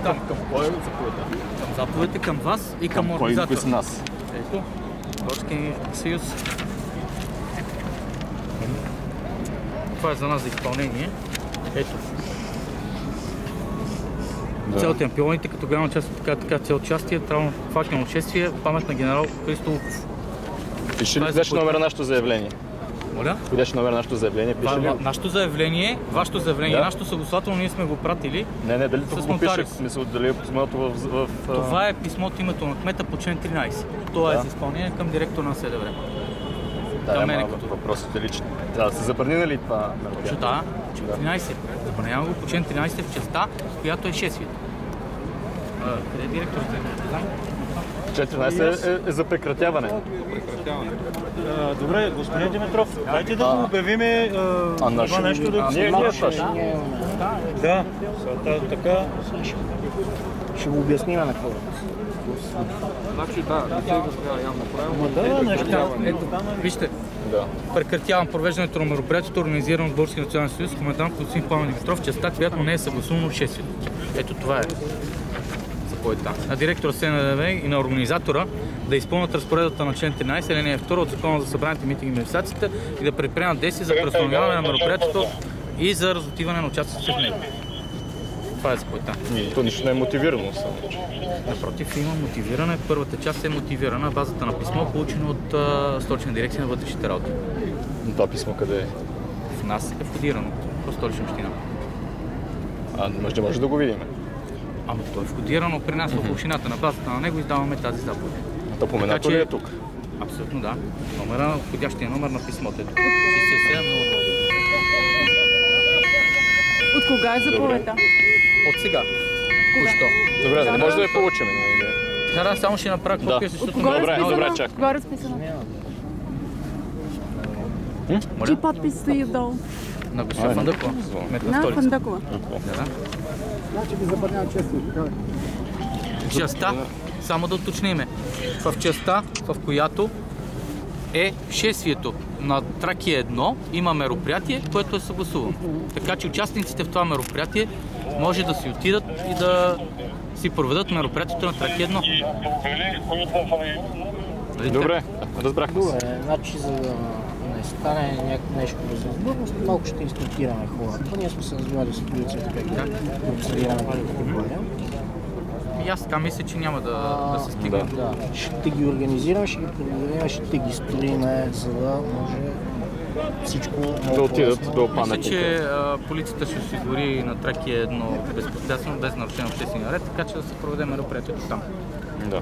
Към кой е заповедта? Към заповедите, към вас и към Кой организатора. с нас? Ето, Горски съюз. Това е за нас за изпълнение. Ето. Да. Цел темпионите, като голяма част от така цел участие, травмно-хватно шествие, памет на генерал Христо Луков. Пише ли беше номер на нашето заявление? Моля? Беше номер на нашето заявление? Пише ли? Нашето заявление, вашето заявление, Да. нашето съгласователно ние сме го пратили. Не, дали тук с го пише? нотариус. В смисъл, дали е писмото в... Това е писмото името на кмета по член 13. Това е за изпълнение към директор на СДВР. Да, мен ама като- въпросът е лично. Трябва да се забрани, нали това мероприятие? Да, член 13. Забранявам го по член 13 в частта, която е шествието. Къде е директорът? Член 13 е за прекратяване. Добре, господин Димитров, дайте да го обявиме това нещо да... Ние Да, така... Ще го обясним на хората. Значи да, не се изразява явно правилно. Да, нещо. Вижте, Да. прекратявам провеждането на мероприятието, организирано от Българския национален съюз, комендант господин Пламен Димитров, частта, която не е съгласувано в шествието. Ето това е заповедта. На директора СНДВ и на организатора да изпълнят разпоредбата на член 13, алинея 2 от Закона за събраните митинги и манифестациите и да предприемат действия за преустановяване на мероприятието и за разотиване на участниците в него. Това е заповедта. То нищо не е мотивирано само. Напротив, има мотивиране. Първата част е мотивирана на базата на писмо, получено от Столична дирекция на вътрешните работи. Това писмо къде е? В нас е входирано по Столична община. Може да го видим. Ама то е входирано при нас в общината. На базата на него издаваме тази заповед. То поменато Така ли че- е тук? Абсолютно да. Входящия номер на писмото е 67 От кога е заповедта? От сега. Току-що. Добре, да не може да я получим. Сега само ще направя копия, Да. защото... Кога е Добре, разписано? добре, чак. Кога е разписано? Чий подпис стои отдолу? На госпожа Фандъкова. Кмет на На столица. Фандъкова. Да. Значи ви забранява често. Частта, само да уточниме, в частта, в която е шествието на Тракия 1, има мероприятие, което е съгласувано. Така че участниците в това мероприятие може да си отидат и да си проведат мероприятието на Тракия 1. Нали Добре, разбрахме се. Добре, значи за да не стане нещо безразборност, малко ще инструктираме хората. Ние сме се развивали с полицията, как да обсъдираме какъв вариант. И аз така мисля, че няма да се стигне. Да, ще ги организираме, ще ги проверим, ще ги строиме, за да може всичко Да отидат до Мисля, паметника. че полицията ще осигури на Тракия 1 безпрепятствено, без нарушение на обществения ред, така че да се проведе мероприятието там. Да.